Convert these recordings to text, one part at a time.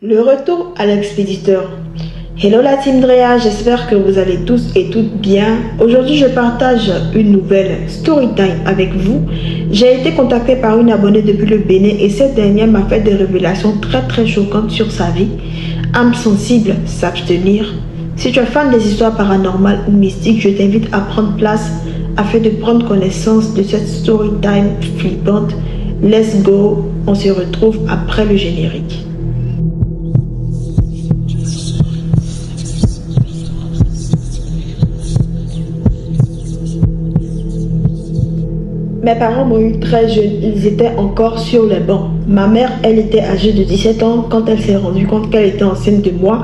Le retour à l'expéditeur. Hello la team Drea, j'espère que vous allez tous et toutes bien. Aujourd'hui, je partage une nouvelle story time avec vous. J'ai été contactée par une abonnée depuis le Bénin et cette dernière m'a fait des révélations très choquantes sur sa vie. Âme sensible, s'abstenir. Si tu es fan des histoires paranormales ou mystiques, je t'invite à prendre place afin de prendre connaissance de cette story time flippante. Let's go, on se retrouve après le générique. Mes parents m'ont eu très jeune, ils étaient encore sur les bancs. Ma mère, elle était âgée de 17 ans quand elle s'est rendue compte qu'elle était enceinte de moi.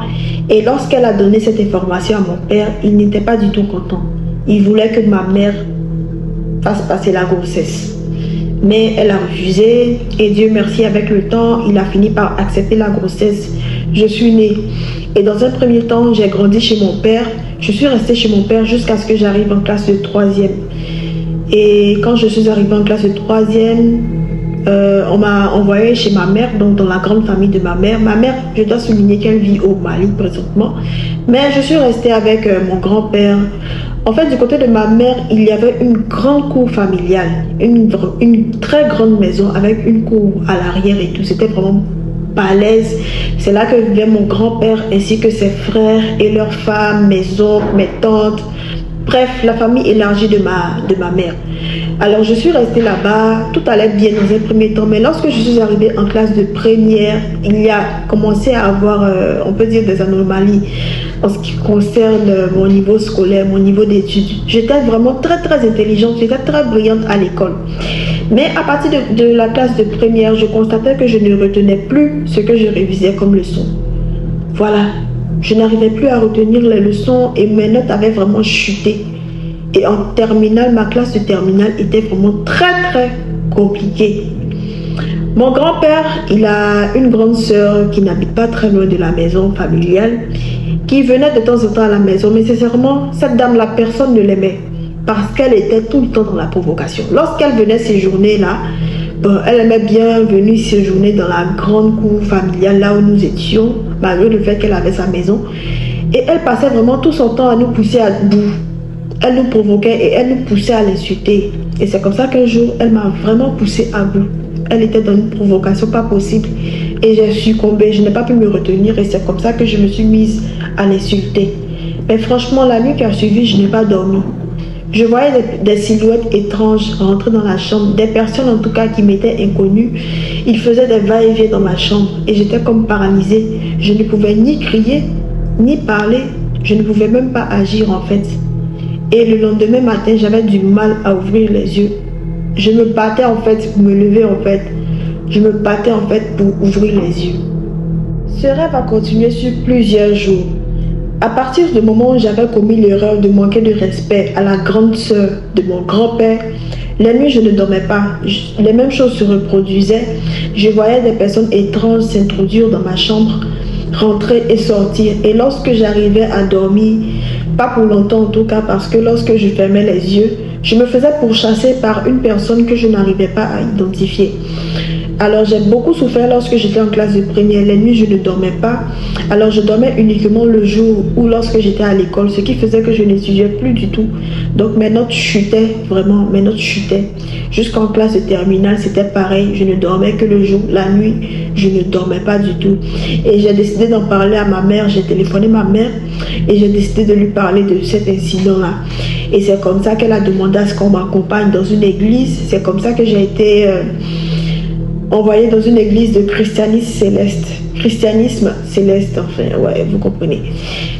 Et lorsqu'elle a donné cette information à mon père, il n'était pas du tout content. Il voulait que ma mère fasse passer la grossesse. Mais elle a refusé et Dieu merci, avec le temps, il a fini par accepter la grossesse. Je suis née. Et dans un premier temps, j'ai grandi chez mon père. Je suis restée chez mon père jusqu'à ce que j'arrive en classe de 3e. Et quand je suis arrivée en classe de 3e, on m'a envoyée chez ma mère, donc dans la grande famille de ma mère. Ma mère, je dois souligner qu'elle vit au Mali présentement. Mais je suis restée avec mon grand-père. En fait, du côté de ma mère, il y avait une grande cour familiale. Une très grande maison avec une cour à l'arrière et tout. C'était vraiment balèze. C'est là que vivait mon grand-père ainsi que ses frères et leurs femmes, mes oncles, mes tantes. Bref, la famille élargie de ma mère. Alors, je suis restée là-bas, tout allait bien dans un premier temps. Mais lorsque je suis arrivée en classe de première, il y a commencé à avoir, on peut dire, des anomalies en ce qui concerne mon niveau scolaire, mon niveau d'études. J'étais vraiment très intelligente, j'étais très brillante à l'école. Mais à partir de la classe de première, je constatais que je ne retenais plus ce que je révisais comme leçon. Voilà. Je n'arrivais plus à retenir les leçons et mes notes avaient vraiment chuté. Et en terminale, ma classe de terminale était vraiment très compliquée. Mon grand-père, il a une grande sœur qui n'habite pas très loin de la maison familiale, qui venait de temps en temps à la maison. Mais sincèrement, cette dame-là, personne ne l'aimait parce qu'elle était tout le temps dans la provocation. Lorsqu'elle venait séjourner là, elle aimait bien venir séjourner dans la grande cour familiale là où nous étions, malgré le fait qu'elle avait sa maison. Et elle passait vraiment tout son temps à nous pousser à bout. Elle nous provoquait et elle nous poussait à l'insulter. Et c'est comme ça qu'un jour, elle m'a vraiment poussé à bout. Elle était dans une provocation pas possible. Et j'ai succombé, je n'ai pas pu me retenir. Et c'est comme ça que je me suis mise à l'insulter. Mais franchement, la nuit qui a suivi, je n'ai pas dormi. Je voyais des silhouettes étranges rentrer dans la chambre, des personnes en tout cas qui m'étaient inconnues. Ils faisaient des va-et-vient dans ma chambre et j'étais comme paralysée. Je ne pouvais ni crier, ni parler, je ne pouvais même pas agir en fait. Et le lendemain matin, j'avais du mal à ouvrir les yeux. Je me battais en fait pour me lever en fait. Je me battais en fait pour ouvrir les yeux. Ce rêve a continué sur plusieurs jours. À partir du moment où j'avais commis l'erreur de manquer de respect à la grande sœur de mon grand-père, les nuits je ne dormais pas. Les mêmes choses se reproduisaient. Je voyais des personnes étranges s'introduire dans ma chambre, rentrer et sortir. Et lorsque j'arrivais à dormir, pas pour longtemps en tout cas, parce que lorsque je fermais les yeux, je me faisais pourchasser par une personne que je n'arrivais pas à identifier. Alors j'ai beaucoup souffert lorsque j'étais en classe de première. Les nuits je ne dormais pas. Alors je dormais uniquement le jour ou lorsque j'étais à l'école, ce qui faisait que je n'étudiais plus du tout. Donc mes notes chutaient, vraiment mes notes chutaient. Jusqu'en classe de terminale c'était pareil, je ne dormais que le jour. La nuit je ne dormais pas du tout. Et j'ai décidé d'en parler à ma mère. J'ai téléphoné ma mère et j'ai décidé de lui parler de cet incident là. Et c'est comme ça qu'elle a demandé à ce qu'on m'accompagne dans une église. C'est comme ça que j'ai été envoyé dans une église de christianisme céleste, enfin, ouais, vous comprenez.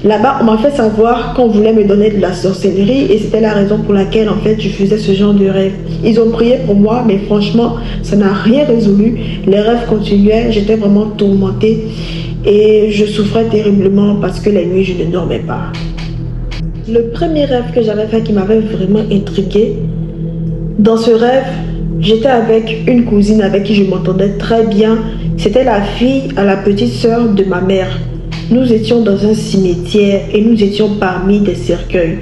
Là-bas, on m'a fait savoir qu'on voulait me donner de la sorcellerie et c'était la raison pour laquelle, en fait, je faisais ce genre de rêve. Ils ont prié pour moi, mais franchement, ça n'a rien résolu. Les rêves continuaient, j'étais vraiment tourmentée et je souffrais terriblement parce que les nuits, je ne dormais pas. Le premier rêve que j'avais fait qui m'avait vraiment intriguée, dans ce rêve, j'étais avec une cousine avec qui je m'entendais très bien. C'était la fille à la petite sœur de ma mère. Nous étions dans un cimetière et nous étions parmi des cercueils.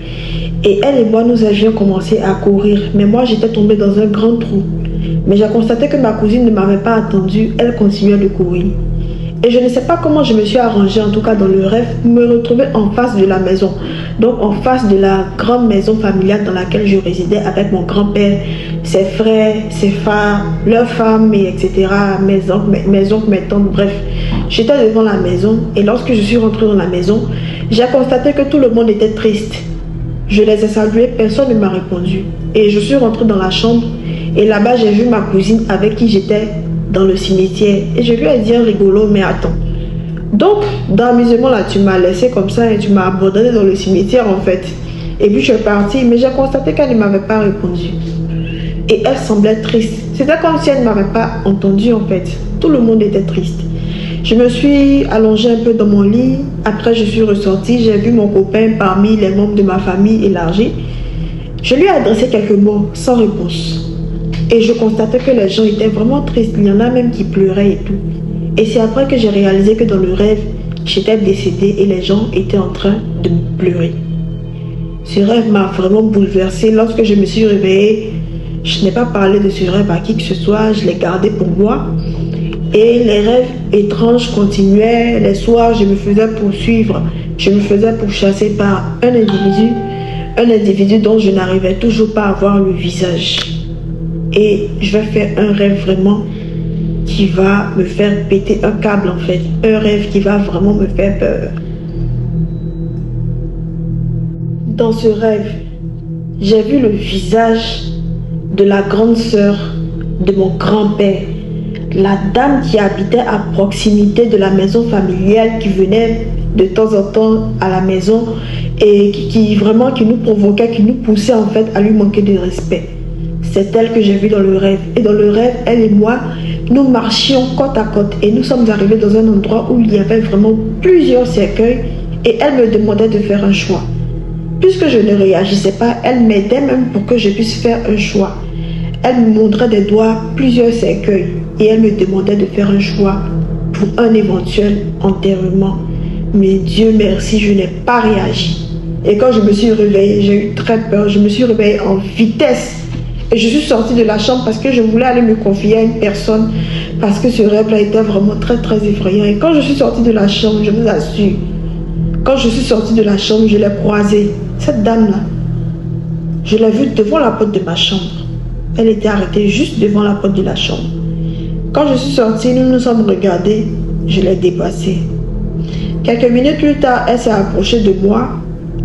Et elle et moi, nous avions commencé à courir. Mais moi, j'étais tombée dans un grand trou. Mais j'ai constaté que ma cousine ne m'avait pas attendue. Elle continuait de courir. Et je ne sais pas comment je me suis arrangée, en tout cas dans le rêve, pour me retrouver en face de la maison. Donc en face de la grande maison familiale dans laquelle je résidais avec mon grand-père, ses frères, ses femmes, leurs femmes, et etc. Mes oncles, mes tantes, bref. J'étais devant la maison et lorsque je suis rentrée dans la maison, j'ai constaté que tout le monde était triste. Je les ai salués, personne ne m'a répondu. Et je suis rentrée dans la chambre et là-bas j'ai vu ma cousine avec qui j'étais dans le cimetière. Et je lui ai dit rigolo, mais attends. Donc, dans l'amusement là, tu m'as laissé comme ça et tu m'as abandonné dans le cimetière en fait. Et puis je suis partie, mais j'ai constaté qu'elle ne m'avait pas répondu. Et elle semblait triste. C'était comme si elle ne m'avait pas entendu en fait. Tout le monde était triste. Je me suis allongée un peu dans mon lit. Après, je suis ressortie. J'ai vu mon copain parmi les membres de ma famille élargie. Je lui ai adressé quelques mots sans réponse. Et je constatais que les gens étaient vraiment tristes. Il y en a même qui pleuraient et tout. Et c'est après que j'ai réalisé que dans le rêve, j'étais décédée et les gens étaient en train de pleurer. Ce rêve m'a vraiment bouleversée. Lorsque je me suis réveillée, je n'ai pas parlé de ce rêve à qui que ce soit. Je l'ai gardé pour moi. Et les rêves étranges continuaient. Les soirs, je me faisais poursuivre. Je me faisais pourchasser par un individu dont je n'arrivais toujours pas à voir le visage. Et je vais faire un rêve vraiment qui va me faire péter un câble en fait. Un rêve qui va vraiment me faire peur. Dans ce rêve, j'ai vu le visage de la grande sœur de mon grand-père. La dame qui habitait à proximité de la maison familiale, qui venait de temps en temps à la maison et qui nous provoquait, qui nous poussait en fait à lui manquer de respect. C'est elle que j'ai vue dans le rêve. Et dans le rêve, elle et moi, nous marchions côte à côte et nous sommes arrivés dans un endroit où il y avait vraiment plusieurs cercueils et elle me demandait de faire un choix. Puisque je ne réagissais pas, elle m'aidait même pour que je puisse faire un choix. Elle me montrait des doigts plusieurs cercueils et elle me demandait de faire un choix pour un éventuel enterrement. Mais Dieu merci, je n'ai pas réagi. Et quand je me suis réveillée, j'ai eu très peur. Je me suis réveillée en vitesse. Et je suis sortie de la chambre parce que je voulais aller me confier à une personne. Parce que ce rêve-là était vraiment très effrayant. Et quand je suis sortie de la chambre, je vous assure, quand je suis sortie de la chambre, je l'ai croisée. Cette dame-là, je l'ai vue devant la porte de ma chambre. Elle était arrêtée juste devant la porte de la chambre. Quand je suis sortie, nous nous sommes regardés. Je l'ai dépassée. Quelques minutes plus tard, elle s'est approchée de moi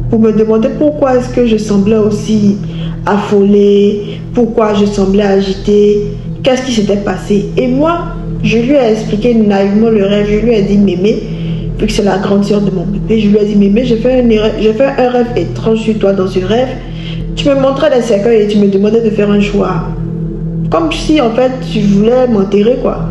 pour me demander pourquoi est-ce que je semblais aussi affolée, pourquoi je semblais agitée, qu'est-ce qui s'était passé. Et moi, je lui ai expliqué naïvement le rêve. Je lui ai dit, Mémé, vu que c'est la grande sœur de mon bébé, je lui ai dit, Mémé, j'ai fait un rêve étrange sur toi dans ce rêve. Tu me montrais des cercueils et tu me demandais de faire un choix. Comme si en fait tu voulais m'enterrer quoi.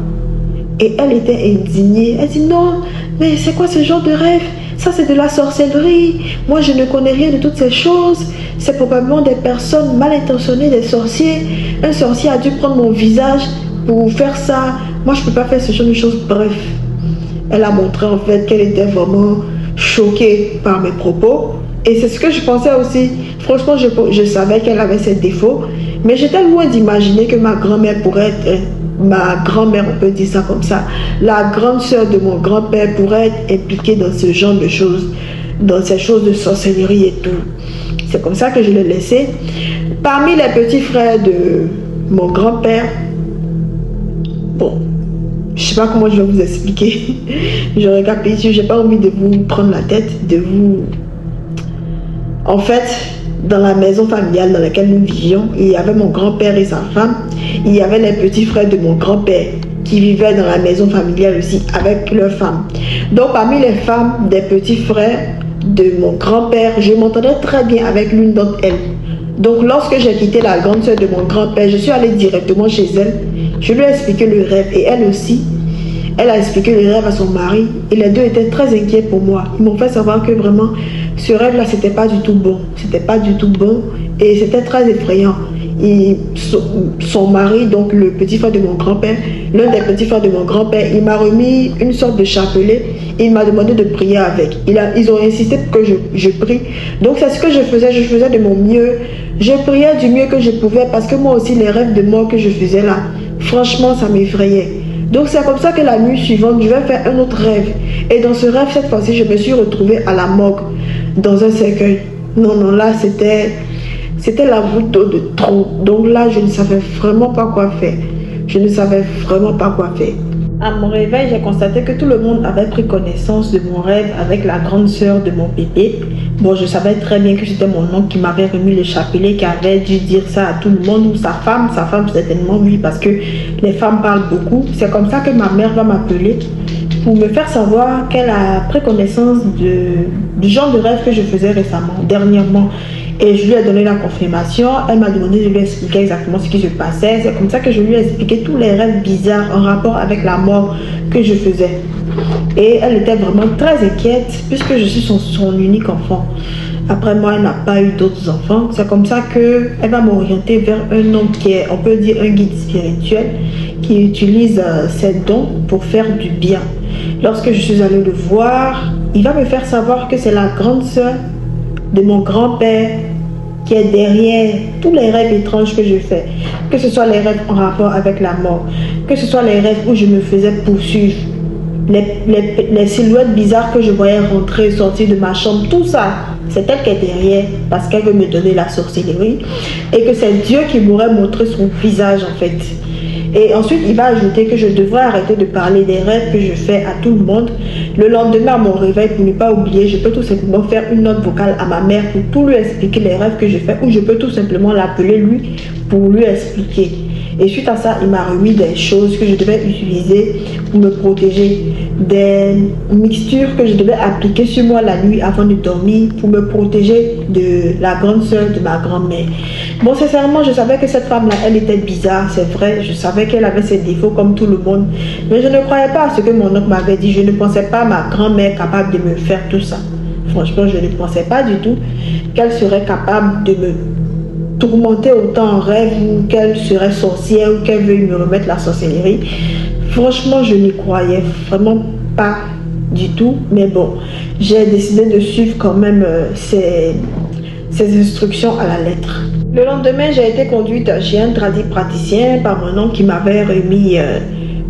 Et elle était indignée. Elle dit non, mais c'est quoi ce genre de rêve? Ça c'est de la sorcellerie. Moi je ne connais rien de toutes ces choses. C'est probablement des personnes mal intentionnées, des sorciers. Un sorcier a dû prendre mon visage pour faire ça. Moi je ne peux pas faire ce genre de choses. Bref, elle a montré en fait qu'elle était vraiment choquée par mes propos. Et c'est ce que je pensais aussi. Franchement, je savais qu'elle avait ses défauts. Mais j'étais loin d'imaginer que ma grand-mère pourrait être... ma grand-mère, on peut dire ça comme ça. La grande sœur de mon grand-père pourrait être impliquée dans ce genre de choses. Dans ces choses de sorcellerie et tout. C'est comme ça que je l'ai laissé. Parmi les petits frères de mon grand-père... Bon, je ne sais pas comment je vais vous expliquer. Je récapitule. Je n'ai pas envie de vous prendre la tête, de vous... En fait, dans la maison familiale dans laquelle nous vivions, il y avait mon grand-père et sa femme. Il y avait les petits frères de mon grand-père qui vivaient dans la maison familiale aussi avec leurs femmes. Donc, parmi les femmes des petits frères de mon grand-père, je m'entendais très bien avec l'une d'entre elles. Donc, lorsque j'ai quitté la grande sœur de mon grand-père, je suis allée directement chez elle. Je lui ai expliqué le rêve et elle aussi. Elle a expliqué le rêve à son mari et les deux étaient très inquiets pour moi. Ils m'ont fait savoir que vraiment, ce rêve-là, c'était pas du tout bon. C'était pas du tout bon et c'était très effrayant. Et son mari, donc le petit frère de mon grand-père, l'un des petits frères de mon grand-père, il m'a remis une sorte de chapelet et il m'a demandé de prier avec. Ils ont insisté pour que je prie. Donc c'est ce que je faisais de mon mieux. Je priais du mieux que je pouvais parce que moi aussi, les rêves de mort que je faisais là, franchement, ça m'effrayait. Donc c'est comme ça que la nuit suivante, je vais faire un autre rêve. Et dans ce rêve, cette fois-ci, je me suis retrouvée à la morgue, dans un cercueil. Non, non, là, c'était la goutte d'eau de trop. Donc là, je ne savais vraiment pas quoi faire. Je ne savais vraiment pas quoi faire. À mon réveil, j'ai constaté que tout le monde avait pris connaissance de mon rêve avec la grande sœur de mon bébé. Bon, je savais très bien que c'était mon oncle qui m'avait remis le chapelet, qui avait dû dire ça à tout le monde, ou sa femme certainement, oui, parce que les femmes parlent beaucoup. C'est comme ça que ma mère va m'appeler pour me faire savoir qu'elle a pris connaissance du genre de rêve que je faisais récemment, dernièrement. Et je lui ai donné la confirmation. Elle m'a demandé de lui expliquer exactement ce qui se passait. C'est comme ça que je lui ai expliqué tous les rêves bizarres en rapport avec la mort que je faisais. Et elle était vraiment très inquiète puisque je suis son unique enfant. Après moi, elle n'a pas eu d'autres enfants. C'est comme ça qu'elle va m'orienter vers un homme qui est, on peut dire, un guide spirituel qui utilise ses dons pour faire du bien. Lorsque je suis allée le voir, il va me faire savoir que c'est la grande sœur de mon grand-père qui est derrière tous les rêves étranges que je fais, que ce soit les rêves en rapport avec la mort, que ce soit les rêves où je me faisais poursuivre, les silhouettes bizarres que je voyais rentrer et sortir de ma chambre, tout ça, c'est elle qui est derrière parce qu'elle veut me donner la sorcellerie et que c'est Dieu qui m'aurait montré son visage en fait. Et ensuite, il va ajouter que je devrais arrêter de parler des rêves que je fais à tout le monde. Le lendemain, à mon réveil, pour ne pas oublier, je peux tout simplement faire une note vocale à ma mère pour tout lui expliquer les rêves que je fais, ou je peux tout simplement l'appeler lui pour lui expliquer. Et suite à ça, il m'a remis des choses que je devais utiliser pour me protéger, des mixtures que je devais appliquer sur moi la nuit avant de dormir pour me protéger de la grande sœur de ma grand-mère. Bon, sincèrement, je savais que cette femme-là, elle était bizarre, c'est vrai. Je savais qu'elle avait ses défauts comme tout le monde. Mais je ne croyais pas à ce que mon oncle m'avait dit. Je ne pensais pas à ma grand-mère capable de me faire tout ça. Franchement, je ne pensais pas du tout qu'elle serait capable de me tourmenter autant en rêve, ou qu'elle serait sorcière, ou qu'elle veuille me remettre la sorcellerie. Franchement, je n'y croyais vraiment pas du tout. Mais bon, j'ai décidé de suivre quand même ces instructions à la lettre. Le lendemain, j'ai été conduite chez un praticien par mon oncle qui m'avait remis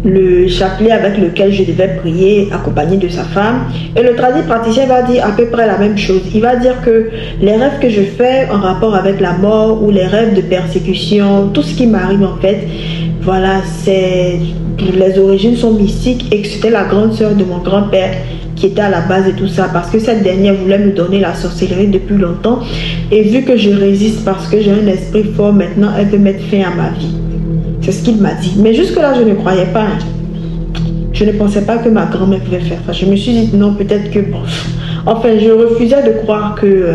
le chapelet avec lequel je devais prier, accompagné de sa femme. Et le praticien va dire à peu près la même chose. Il va dire que les rêves que je fais en rapport avec la mort, ou les rêves de persécution, tout ce qui m'arrive en fait, voilà, les origines sont mystiques et que c'était la grande sœur de mon grand-père qui était à la base de tout ça, parce que cette dernière voulait me donner la sorcellerie depuis longtemps, et vu que je résiste parce que j'ai un esprit fort, maintenant elle veut mettre fin à ma vie. C'est ce qu'il m'a dit. Mais jusque là, je ne croyais pas. Je ne pensais pas que ma grand-mère pouvait faire ça. Je me suis dit non, peut-être que bon. Enfin, je refusais de croire que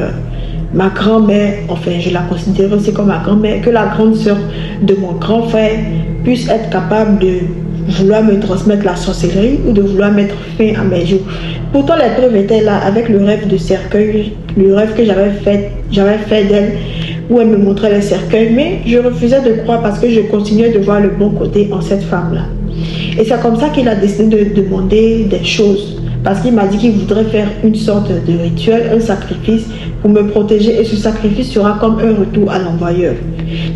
ma grand-mère, enfin je la considérais aussi comme ma grand-mère, que la grande sœur de mon grand frère puisse être capable de vouloir me transmettre la sorcellerie ou de vouloir mettre fin à mes jours. Pourtant, les preuves étaient là avec le rêve de cercueil, le rêve que j'avais fait d'elle, où elle me montrait les cercueils, mais je refusais de croire parce que je continuais de voir le bon côté en cette femme-là. Et c'est comme ça qu'il a décidé de demander des choses. Parce qu'il m'a dit qu'il voudrait faire une sorte de rituel, un sacrifice pour me protéger. Et ce sacrifice sera comme un retour à l'envoyeur.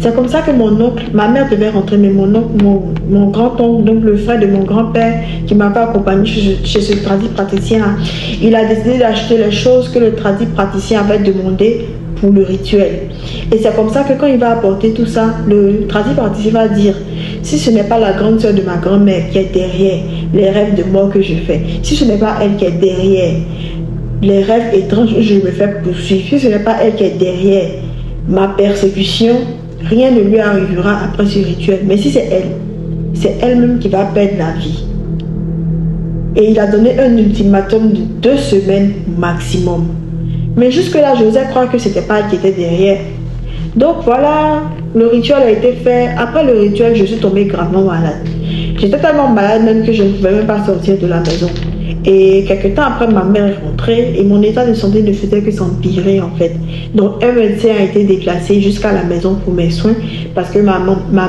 C'est comme ça que mon oncle, ma mère devait rentrer, mais mon grand-oncle, donc le frère de mon grand-père, qui m'avait accompagné chez ce praticien, il a décidé d'acheter les choses que le praticien avait demandé pour le rituel. Et c'est comme ça que quand il va apporter tout ça, le praticien va dire: si ce n'est pas la grande sœur de ma grand-mère qui est derrière les rêves de mort que je fais, si ce n'est pas elle qui est derrière les rêves étranges où je me fais poursuivre, si ce n'est pas elle qui est derrière ma persécution, rien ne lui arrivera après ce rituel. Mais si c'est elle-même qui va perdre la vie. Et il a donné un ultimatum de 2 semaines maximum. Mais jusque-là, j'osais croire que c'était pas elle qui était derrière. Donc voilà, le rituel a été fait. Après le rituel, je suis tombée gravement malade. J'étais tellement malade même que je ne pouvais même pas sortir de la maison. Et quelques temps après, ma mère est rentrée et mon état de santé ne faisait que s'empirer en fait. Donc un médecin a été déplacé jusqu'à la maison pour mes soins parce que ma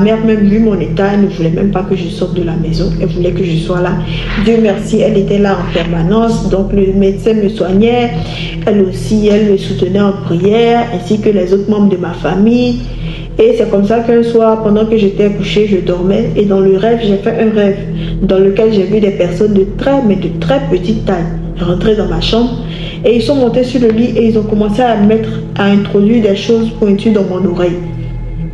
mère, même vu mon état, elle ne voulait même pas que je sorte de la maison. Elle voulait que je sois là. Dieu merci, elle était là en permanence. Donc le médecin me soignait. Elle aussi, elle me soutenait en prière, ainsi que les autres membres de ma famille. Et c'est comme ça qu'un soir, pendant que j'étais couchée, je dormais. Et dans le rêve, j'ai fait un rêve dans lequel j'ai vu des personnes de très petite taille rentrer dans ma chambre. Et ils sont montés sur le lit et ils ont commencé à introduire des choses pointues dans mon oreille.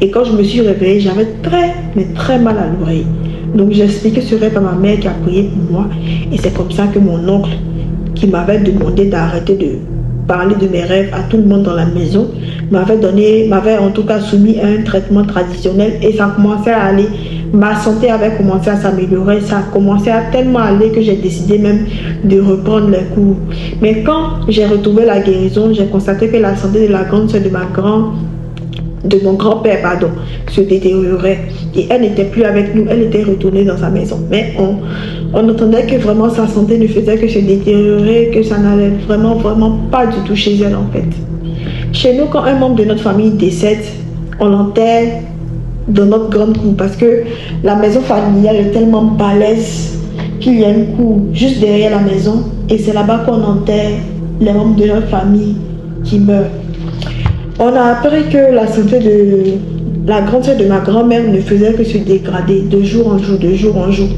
Et quand je me suis réveillée, j'avais très mal à l'oreille. Donc j'ai expliqué ce rêve à ma mère qui a prié pour moi. Et c'est comme ça que mon oncle, qui m'avait demandé d'arrêter de parler de mes rêves à tout le monde dans la maison, m'avait en tout cas soumis à un traitement traditionnel et ça commençait à aller. Ma santé avait commencé à s'améliorer, ça a commencé à tellement aller que j'ai décidé même de reprendre les cours. Mais quand j'ai retrouvé la guérison, j'ai constaté que la santé de la grande soeur de mon grand-père, se détériorait. Et elle n'était plus avec nous, elle était retournée dans sa maison. Mais on entendait que vraiment sa santé ne faisait que se détériorer, que ça n'allait vraiment pas du tout chez elle en fait. Chez nous, quand un membre de notre famille décède, on l'enterre dans notre grande cour parce que la maison familiale est tellement balèze qu'il y a une cour juste derrière la maison et c'est là-bas qu'on enterre les membres de notre famille qui meurent. On a appris que la santé de la grande sœur de ma grand-mère ne faisait que se dégrader de jour en jour, de jour en jour.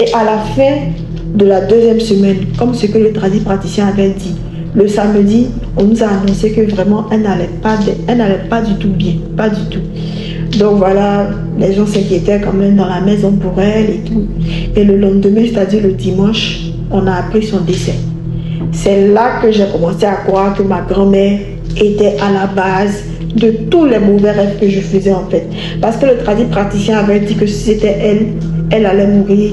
Et à la fin de la deuxième semaine, comme ce que le praticien avait dit, le samedi, on nous a annoncé que vraiment elle n'allait pas du tout bien, pas du tout. Donc voilà, les gens s'inquiétaient quand même dans la maison pour elle et tout. Et le lendemain, c'est-à-dire le dimanche, on a appris son décès. C'est là que j'ai commencé à croire que ma grand-mère était à la base de tous les mauvais rêves que je faisais en fait. Parce que le praticien avait dit que si c'était elle allait mourir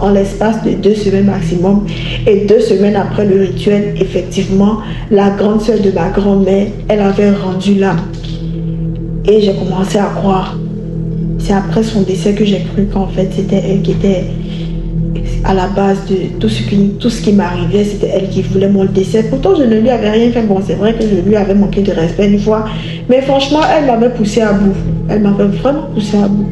en l'espace de 2 semaines maximum. Et 2 semaines après le rituel, effectivement, la grande sœur de ma grand-mère, elle avait rendu l'âme. Et j'ai commencé à croire. C'est après son décès que j'ai cru qu'en fait c'était elle qui était à la base de tout ce qui m'arrivait. C'était elle qui voulait mon décès. Pourtant je ne lui avais rien fait. Bon, c'est vrai que je lui avais manqué de respect une fois. Mais franchement, elle m'avait poussé à bout. Elle m'avait vraiment poussé à bout.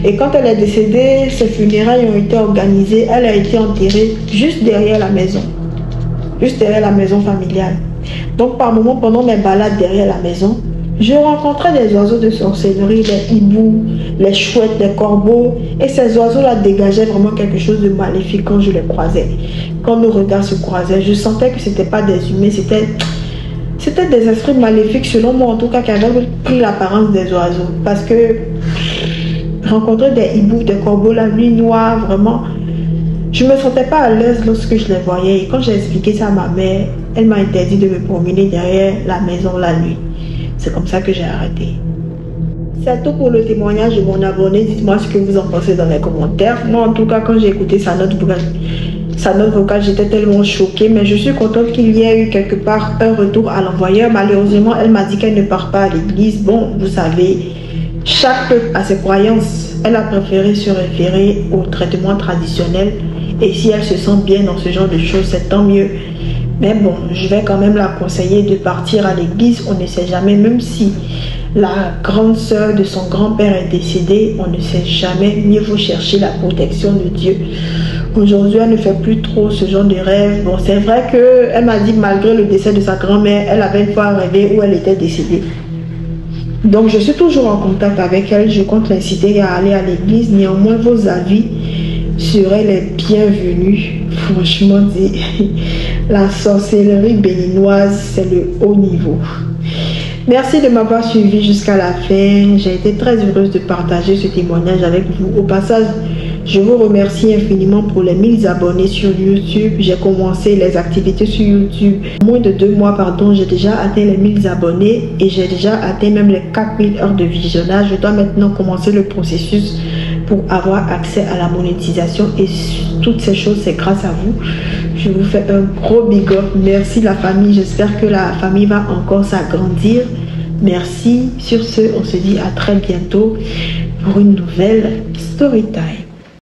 Et quand elle est décédée, ses funérailles ont été organisées. Elle a été enterrée juste derrière la maison. Juste derrière la maison familiale. Donc par moments, pendant mes balades derrière la maison, je rencontrais des oiseaux de sorcellerie, les hiboux, les chouettes, les corbeaux. Et ces oiseaux-là dégageaient vraiment quelque chose de maléfique quand je les croisais. Quand nos regards se croisaient, je sentais que ce n'était pas des humains, c'était des esprits maléfiques, selon moi en tout cas, qui avaient pris l'apparence des oiseaux. Parce que rencontrer des hiboux, des corbeaux, la nuit noire, vraiment, je ne me sentais pas à l'aise lorsque je les voyais. Et quand j'ai expliqué ça à ma mère, elle m'a interdit de me promener derrière la maison la nuit. C'est comme ça que j'ai arrêté. C'est tout pour le témoignage de mon abonné. Dites-moi ce que vous en pensez dans les commentaires. Moi, en tout cas, quand j'ai écouté sa note vocale, j'étais tellement choquée. Mais je suis contente qu'il y ait eu quelque part un retour à l'envoyeur. Malheureusement, elle m'a dit qu'elle ne part pas à l'église. Bon, vous savez, chaque peuple a ses croyances. Elle a préféré se référer au traitement traditionnel. Et si elle se sent bien dans ce genre de choses, c'est tant mieux. Mais bon, je vais quand même la conseiller de partir à l'église. On ne sait jamais, même si la grande sœur de son grand-père est décédée, on ne sait jamais. Mieux vaut chercher la protection de Dieu. Aujourd'hui, elle ne fait plus trop ce genre de rêve. Bon, c'est vrai qu'elle m'a dit, malgré le décès de sa grand-mère, elle avait une fois rêvé où elle était décédée. Donc, je suis toujours en contact avec elle. Je compte l'inciter à aller à l'église. Néanmoins, vos avis seraient les bienvenus. Franchement dit, la sorcellerie béninoise, c'est le haut niveau. Merci de m'avoir suivi jusqu'à la fin. J'ai été très heureuse de partager ce témoignage avec vous. Au passage, je vous remercie infiniment pour les 1000 abonnés sur YouTube. J'ai commencé les activités sur YouTube. En moins de 2 mois, j'ai déjà atteint les 1000 abonnés et j'ai déjà atteint même les 4000 heures de visionnage. Je dois maintenant commencer le processus pour avoir accès à la monétisation et toutes ces choses, c'est grâce à vous. Je vous fais un gros big up. Merci la famille. J'espère que la famille va encore s'agrandir. Merci. Sur ce, on se dit à très bientôt pour une nouvelle story time.